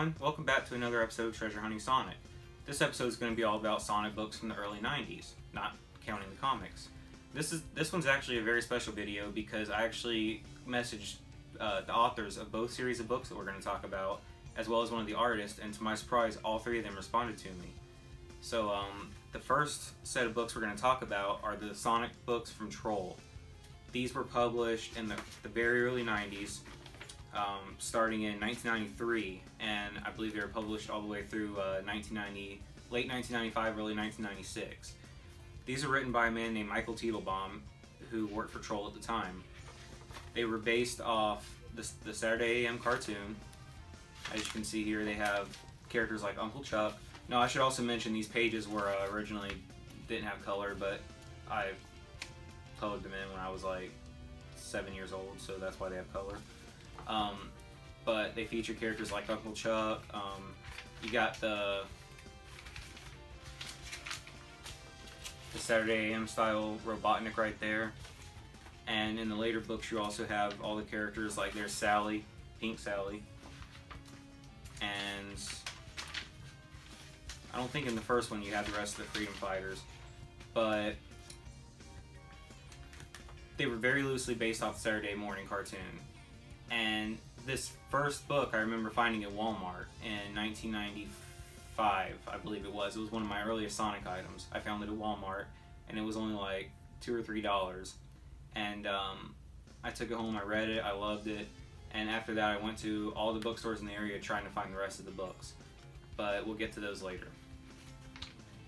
everyone, welcome back to another episode of Treasure Hunting Sonic. This episode is going to be all about Sonic books from the early 90s, not counting the comics. This one's actually a very special video because I actually messaged the authors of both series of books that we're going to talk about, as well as one of the artists, and to my surprise, all three of them responded to me. So the first set of books we're going to talk about are the Sonic books from Troll. These were published in the very early 90s. Starting in 1993, and I believe they were published all the way through late 1995, early 1996. These are written by a man named Michael Teitlebaum, who worked for Troll at the time. They were based off the Saturday AM cartoon. As you can see here, they have characters like Uncle Chuck. Now, I should also mention these pages were originally didn't have color, but I colored them in when I was like 7 years old, so that's why they have color. But they feature characters like Uncle Chuck. You got the Saturday AM style Robotnik right there. And in the later books you also have all the characters, like there's Sally, Pink Sally. And I don't think in the first one you have the rest of the Freedom Fighters. But they were very loosely based off the Saturday morning cartoon. And this first book I remember finding at Walmart in 1995, I believe it was. It was one of my earliest Sonic items. I found it at Walmart, and it was only like $2 or $3. And I took it home, I read it, I loved it, and after that I went to all the bookstores in the area trying to find the rest of the books. But we'll get to those later.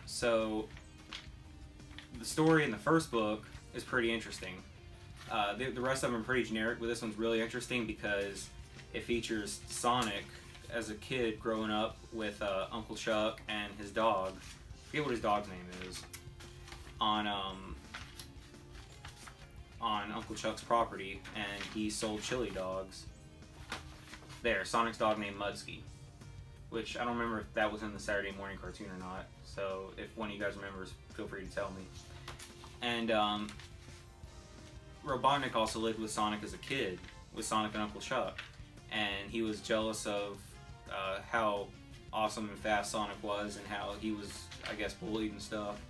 So, the story in the first book is pretty interesting. The rest of them are pretty generic, but this one's really interesting because it features Sonic as a kid growing up with Uncle Chuck and his dog. I forget what his dog's name is. On Uncle Chuck's property, and he sold chili dogs. There, Sonic's dog named Mudsky, which I don't remember if that was in the Saturday morning cartoon or not. So if one of you guys remembers, feel free to tell me. And Robotnik also lived with Sonic as a kid, with Sonic and Uncle Chuck, and he was jealous of how awesome and fast Sonic was, and how he was, I guess, bullied and stuff,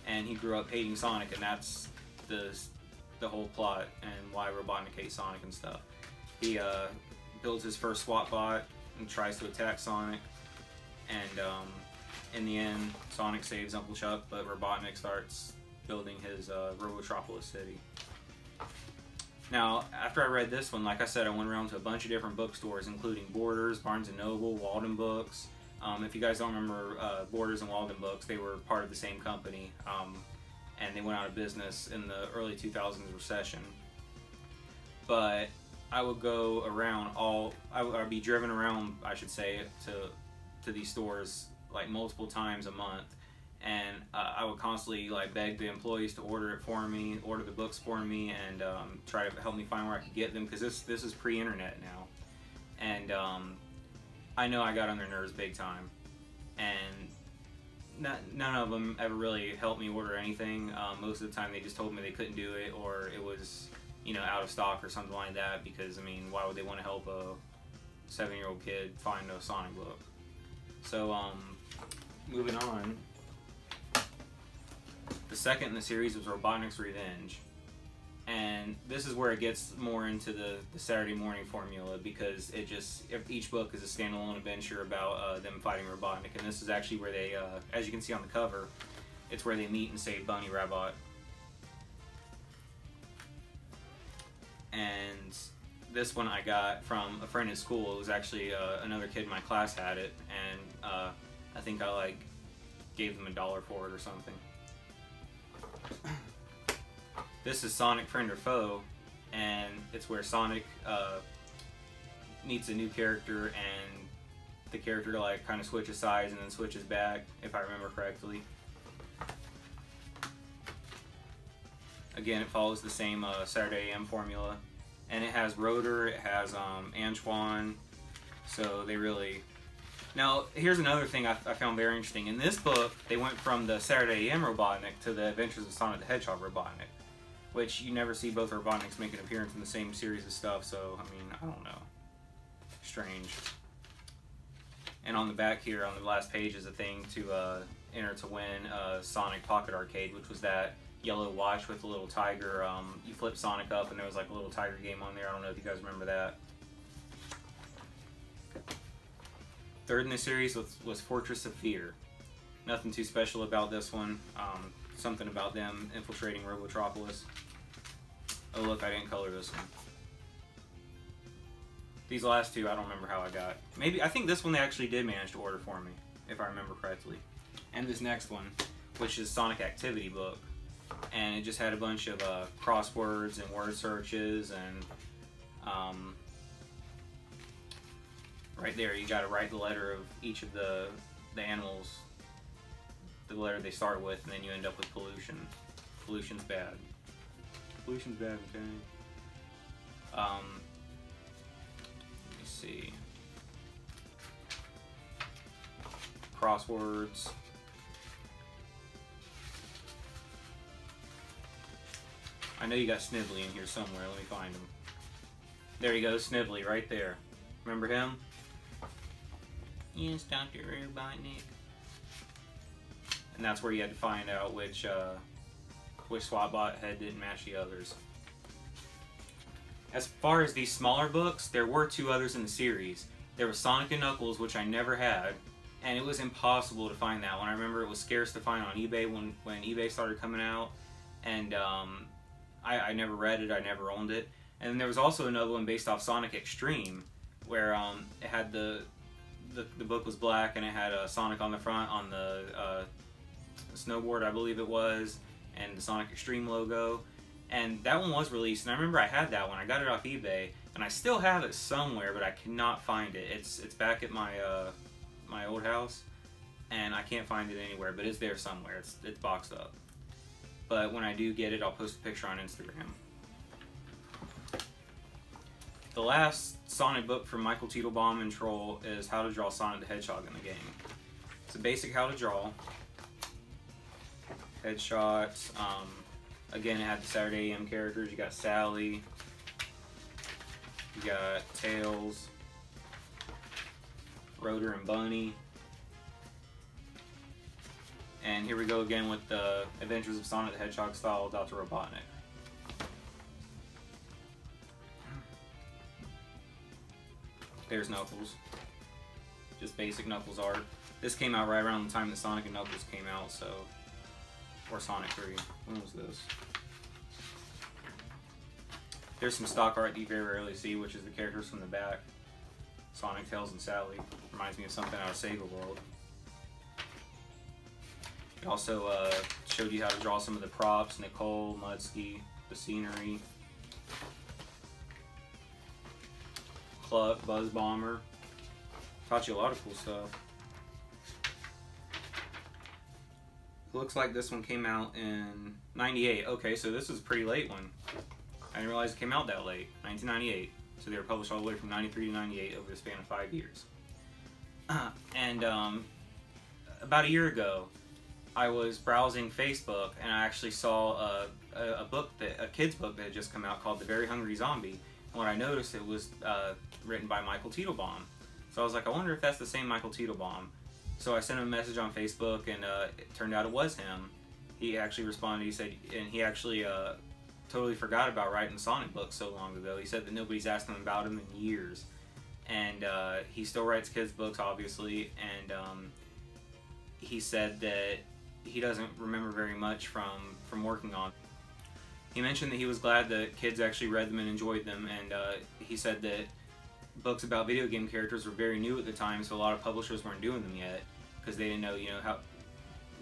and he grew up hating Sonic, and that's the whole plot and why Robotnik hates Sonic and stuff. He builds his first SWAT bot and tries to attack Sonic, and in the end, Sonic saves Uncle Chuck, but Robotnik starts building his Robotropolis city. Now, after I read this one, like I said, I went around to a bunch of different bookstores, including Borders, Barnes & Noble, Walden Books. If you guys don't remember Borders and Walden Books, they were part of the same company, and they went out of business in the early 2000s recession. But I would go around I would be driven around, I should say, to these stores like multiple times a month. And I would constantly like beg the employees to order it for me, order the books for me, and try to help me find where I could get them, because this is pre-internet now, and I know I got on their nerves big time, and none of them ever really helped me order anything. Most of the time they just told me they couldn't do it, or it was, you know, out of stock or something like that, because I mean, why would they want to help a 7-year-old kid find a Sonic book? So moving on. The second in the series was Robotnik's Revenge, and this is where it gets more into the Saturday morning formula, because each book is a standalone adventure about them fighting Robotnik, and this is actually where they, as you can see on the cover, it's where they meet and save Bunny Rabbit. And this one I got from a friend at school. It was actually another kid in my class had it, and I think I like gave them $1 for it or something. This is Sonic Friend or Foe, and it's where Sonic meets a new character, and the character like kind of switches sides and then switches back, if I remember correctly. Again, it follows the same Saturday AM formula, and it has Rotor, it has Antoine, so they really... Now, here's another thing I found very interesting. In this book, they went from the Saturday AM Robotnik to the Adventures of Sonic the Hedgehog Robotnik, which you never see both Robotniks make an appearance in the same series of stuff, so, I mean, I don't know. Strange. And on the back here, on the last page, is a thing to enter to win Sonic Pocket Arcade, which was that yellow watch with a little tiger. You flip Sonic up and there was like a little tiger game on there. I don't know if you guys remember that. Third in the series was Fortress of Fear. Nothing too special about this one. Something about them infiltrating Robotropolis. Oh look, I didn't color this one. These last two, I don't remember how I got. Maybe, I think this one they actually did manage to order for me, if I remember correctly. And this next one, which is Sonic Activity Book. And it just had a bunch of crosswords and word searches, and right there you got to write the letter of each of the animals, the letter they start with, and then you end up with pollution. Pollution's bad. Pollution's bad, okay? Let me see. Crosswords. I know you got Snivelly in here somewhere. Let me find him. There you go, Snivelly, right there. Remember him? Yes, Dr. Robotnik. And that's where you had to find out which SWATbot head didn't match the others. As far as these smaller books, there were two others in the series. There was Sonic and Knuckles, which I never had, and it was impossible to find that one. I remember it was scarce to find on eBay when eBay started coming out, and I never read it, I never owned it. And then there was also another one based off Sonic Extreme, where it had the book was black and it had Sonic on the front on the snowboard, I believe it was, and the Sonic Extreme logo. And that one was released, and I remember I had that one. I got it off eBay, and I still have it somewhere, but I cannot find it. It's back at my my old house, and I can't find it anywhere, but it's there somewhere. It's boxed up. But when I do get it, I'll post a picture on Instagram. The last Sonic book from Michael Teitlebaum and Troll is How to Draw Sonic the Hedgehog in the Game. It's a basic how to draw. Headshots. Again, it had the Saturday AM characters. You got Sally. You got Tails. Rotor and Bunny. And here we go again with the Adventures of Sonic the Hedgehog style Dr. Robotnik. There's Knuckles. Just basic Knuckles art. This came out right around the time that Sonic and Knuckles came out, so... Or Sonic 3. When was this? There's some stock art that you very rarely see, which is the characters from the back. Sonic, Tails, and Sally. Reminds me of something out of Sega World. It also showed you how to draw some of the props, Nicole, Mudsky, the scenery. Cluck, Buzz Bomber. Taught you a lot of cool stuff. It looks like this one came out in '98. Okay, so this is a pretty late one. I didn't realize it came out that late. 1998. So they were published all the way from '93 to '98 over the span of 5 years. And about a year ago, I was browsing Facebook and I actually saw a kid's book that had just come out called The Very Hungry Zombie. And when I noticed, it was written by Michael Teitlebaum. So I was like, I wonder if that's the same Michael Teitlebaum. So I sent him a message on Facebook, and it turned out it was him. He actually responded. He said, and he actually totally forgot about writing the Sonic book so long ago. He said that nobody's asked him about him in years, and he still writes kids' books, obviously. And he said that he doesn't remember very much from working on. He mentioned that he was glad that kids actually read them and enjoyed them, and he said that books about video game characters were very new at the time, so a lot of publishers weren't doing them yet because they didn't know, how,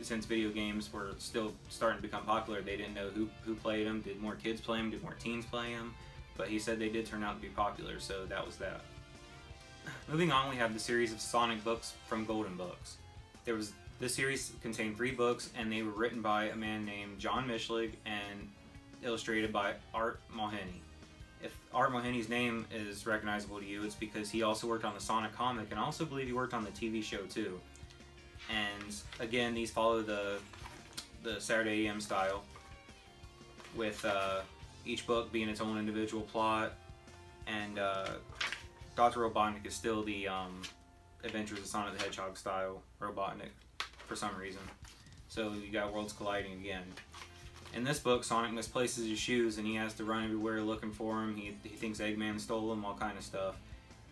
since video games were still starting to become popular, they didn't know who played them. Did more kids play them? Did more teens play them? But he said they did turn out to be popular, so that was that. Moving on, we have the series of Sonic books from Golden Books. This series contained 3 books, and they were written by a man named John Michlig and illustrated by Art Mawhinney. If Art Mawhinney's name is recognizable to you, it's because he also worked on the Sonic comic, and I also believe he worked on the TV show too. And again, these follow the Saturday AM style, with each book being its own individual plot. And Dr. Robotnik is still the Adventures of Sonic the Hedgehog style Robotnik for some reason. So you got worlds colliding again. In this book, Sonic misplaces his shoes and he has to run everywhere looking for him. He thinks Eggman stole them, all kind of stuff.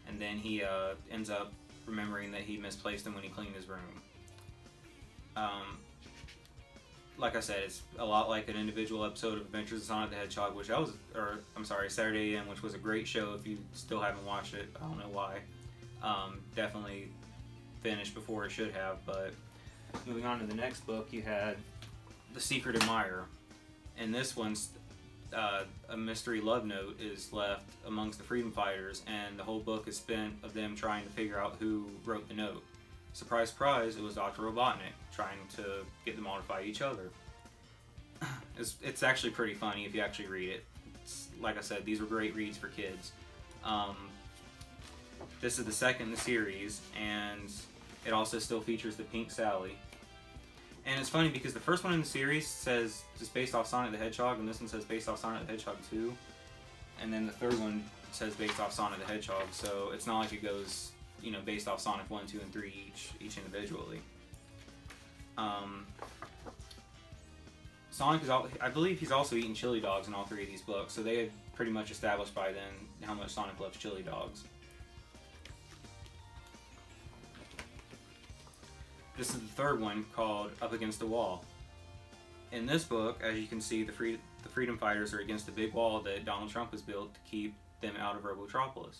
And then he ends up remembering that he misplaced them when he cleaned his room. Like I said, it's a lot like an individual episode of Adventures of Sonic the Hedgehog, which Saturday AM, which was a great show. If you still haven't watched it, I don't know why. Definitely finished before it should have. But moving on to the next book, you had The Secret Admirer. In this one's a mystery love note is left amongst the freedom fighters, and the whole book is spent of them trying to figure out who wrote the note. Surprise, surprise, it was Dr. Robotnik trying to get them all to fight each other. It's actually pretty funny if you actually read it. Like I said, these were great reads for kids. This is the second in the series, and it also still features the Pink Sally. And it's funny because the first one in the series says just based off Sonic the Hedgehog, and this one says based off Sonic the Hedgehog 2. And then the third one says based off Sonic the Hedgehog, so it's not like it goes, you know, based off Sonic 1, 2, and 3 each individually. Sonic is, I believe he's also eating chili dogs in all three of these books, so they had pretty much established by then how much Sonic loves chili dogs. This is the third one, called Up Against the Wall. In this book, as you can see, the freedom fighters are against the big wall that Donald Trump has built to keep them out of Robotropolis.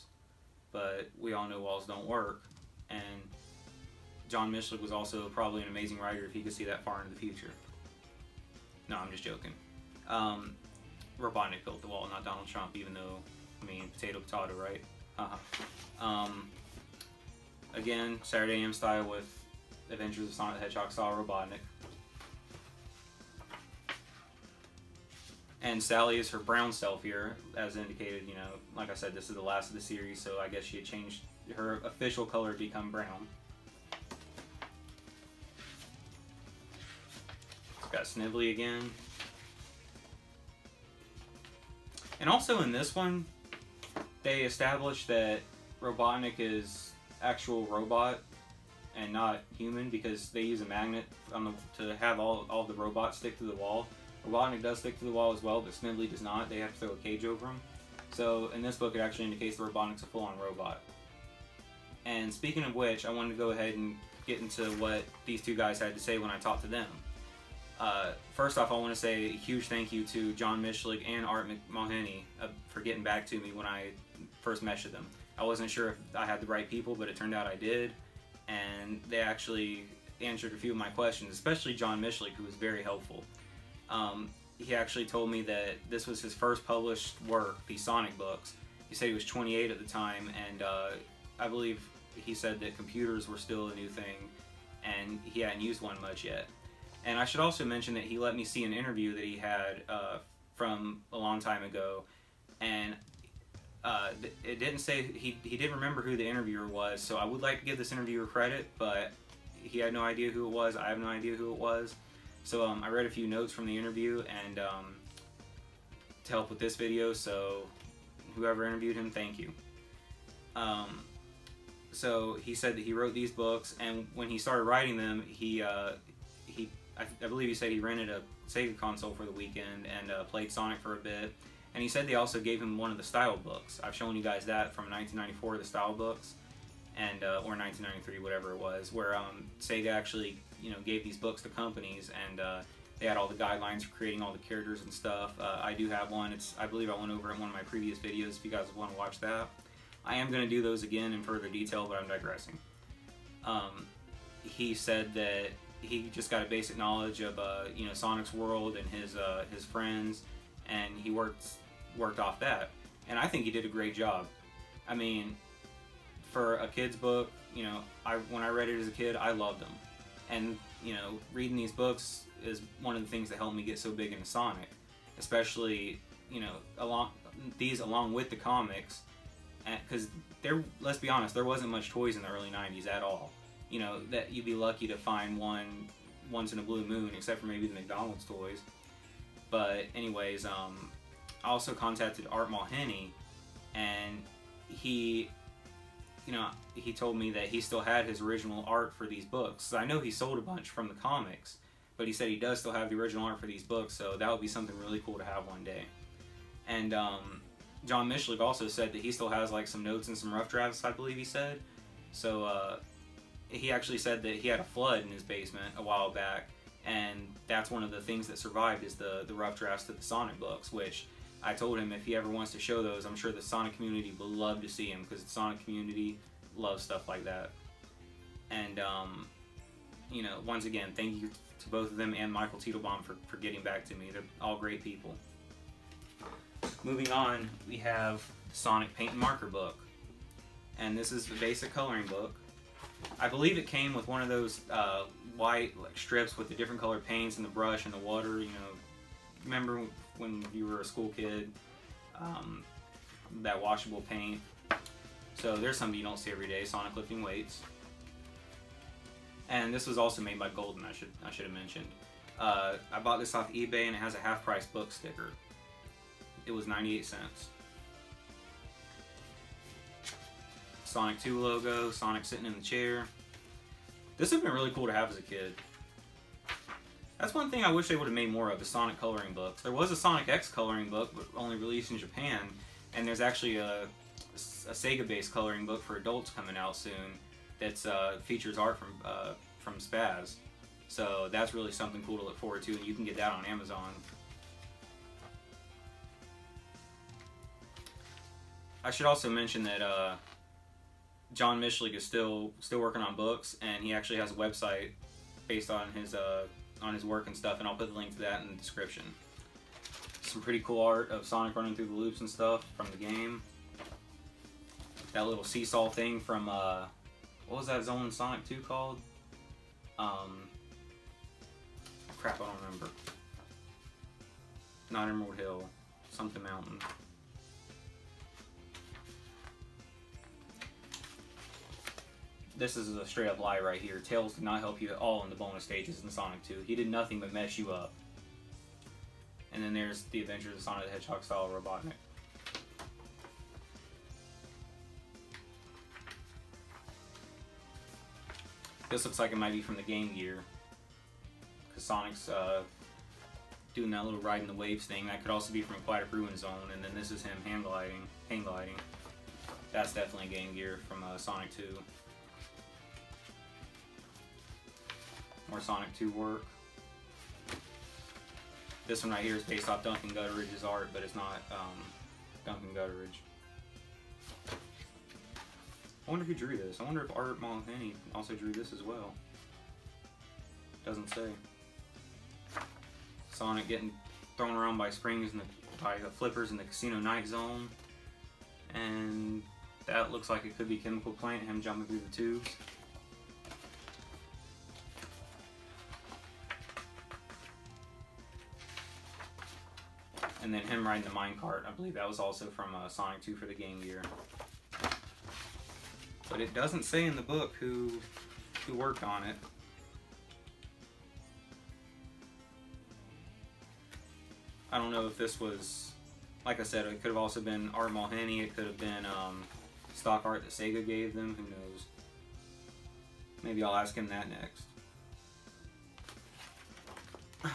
But we all know walls don't work, and John Michlig was also probably an amazing writer if he could see that far into the future. No, I'm just joking. Robotnik built the wall, not Donald Trump, even though, I mean, potato, right? Again, Saturday AM style with Adventures of Sonic the Hedgehog style Robotnik. And Sally is her brown self here, as indicated, you know, like I said, this is the last of the series, so I guess she had changed her official color to become brown. It's got Snivelly again. And also in this one, they established that Robotnik is actual robot and not human, because they use a magnet to have all the robots stick to the wall. Robotnik does stick to the wall as well, but Snivelly does not. They have to throw a cage over him. So in this book, it actually indicates that Robotnik's a full-on robot. And speaking of which, I wanted to go ahead and get into what these two guys had to say when I talked to them. First off, I want to say a huge thank you to John Michlig and Art Mawhinney for getting back to me when I first messaged them. I wasn't sure if I had the right people, but it turned out I did. And they actually answered a few of my questions, especially John Michlig, who was very helpful. He actually told me that this was his first published work, the Sonic books. He said he was 28 at the time, and I believe he said that computers were still a new thing, and he hadn't used one much yet. And I should also mention that he let me see an interview that he had from a long time ago, and it didn't say, he didn't remember who the interviewer was, so I would like to give this interviewer credit, but he had no idea who it was, I have no idea who it was. So I read a few notes from the interview and to help with this video, so whoever interviewed him, thank you. So he said that he wrote these books, and when he started writing them, I believe he said he rented a Sega console for the weekend and played Sonic for a bit. And he said they also gave him one of the style books. I've shown you guys that from 1994, the style books, and or 1993, whatever it was, where Sega actually, you know, gave these books to companies, and they had all the guidelines for creating all the characters and stuff. I do have one. I believe I went over it in one of my previous videos. If you guys want to watch that, I am going to do those again in further detail, but I'm digressing. He said that he just got a basic knowledge of you know, Sonic's world and his friends, and he worked off that, and I think he did a great job. I mean, for a kid's book, you know, when I read it as a kid, I loved them, and you know, reading these books is one of the things that helped me get so big into Sonic, especially, you know, along with the comics, because let's be honest, there wasn't much toys in the early 90s at all. You know, that you'd be lucky to find one once in a blue moon, except for maybe the McDonald's toys. But anyways, I also contacted Art Mawhinney, and he you know, he told me that he still had his original art for these books. I know he sold a bunch from the comics, but he said he does still have the original art for these books, so that would be something really cool to have one day. And John Michlig also said that he still has like some notes and some rough drafts, I believe he said. So he actually said that he had a flood in his basement a while back, and that's one of the things that survived is the rough drafts to the Sonic books, which I told him if he ever wants to show those, I'm sure the Sonic community will love to see him, because the Sonic community loves stuff like that. And, you know, once again, thank you to both of them and Michael Teitlebaum for getting back to me. They're all great people. Moving on, we have the Sonic Paint and Marker book. And this is the basic coloring book. I believe it came with one of those white like strips with the different colored paints and the brush and the water, you know. Remember when you were a school kid, that washable paint. So there's something you don't see every day, Sonic lifting weights. And this was also made by Golden, I should have mentioned. I bought this off eBay, and it has a half-price book sticker. It was 98 cents. Sonic 2 logo, Sonic sitting in the chair. This would have been really cool to have as a kid. That's one thing I wish they would have made more of, the Sonic coloring books. There was a Sonic X coloring book, but only released in Japan, and there's actually a Sega-based coloring book for adults coming out soon that's features art from Spaz. So that's really something cool to look forward to, and you can get that on Amazon. I should also mention that John Michlig is still working on books, and he actually has a website based on his work and stuff, and I'll put the link to that in the description. Some pretty cool art of Sonic running through the loops and stuff from the game. That little seesaw thing from what was that zone in Sonic 2 called? Crap, I don't remember. Not Emerald Hill, something mountain. This is a straight up lie right here. Tails did not help you at all in the bonus stages in Sonic 2. He did nothing but mess you up. And then there's the Adventures of Sonic the Hedgehog style Robotnik. This looks like it might be from the Game Gear, because Sonic's doing that little riding the waves thing. That could also be from Aquatic Ruin Zone, and then this is him hang gliding. That's definitely Game Gear from Sonic 2. More Sonic 2 work. This one right here is based off Duncan Gutteridge's art, but it's not Duncan Gutteridge. I wonder who drew this. I wonder if Art Mawhinney also drew this as well. Doesn't say. Sonic getting thrown around by springs and by the flippers in the Casino Night Zone. And that looks like it could be Chemical Plant, him jumping through the tubes. And then him riding the minecart. I believe that was also from Sonic 2 for the Game Gear. But it doesn't say in the book who worked on it. I don't know if this was, like I said, it could have also been Art Mawhinney. It could have been stock art that Sega gave them. Who knows? Maybe I'll ask him that next.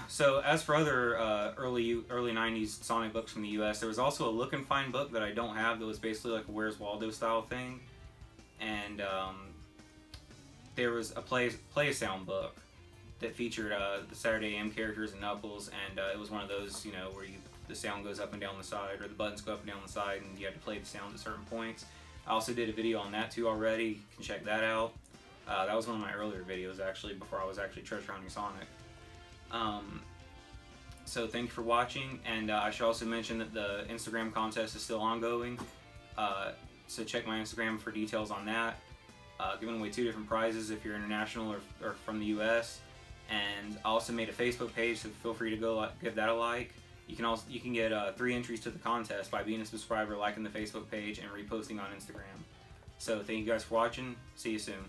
So as for other early 90s Sonic books from the US, there was also a Look and Find book that I don't have that was basically like a Where's Waldo style thing. And there was a play sound book that featured the Saturday AM characters and Knuckles, and it was one of those, you know, where the sound goes up and down the side, or the buttons go up and down the side, and you have to play the sound at certain points. I also did a video on that too already. You can check that out. That was one of my earlier videos actually, before I was actually treasure hunting Sonic. So thank you for watching, and I should also mention that the Instagram contest is still ongoing. So check my Instagram for details on that. Giving away 2 different prizes if you're international or from the US. And I also made a Facebook page, so feel free to go give that a like. You can get 3 entries to the contest by being a subscriber, liking the Facebook page, and reposting on Instagram. So thank you guys for watching. See you soon.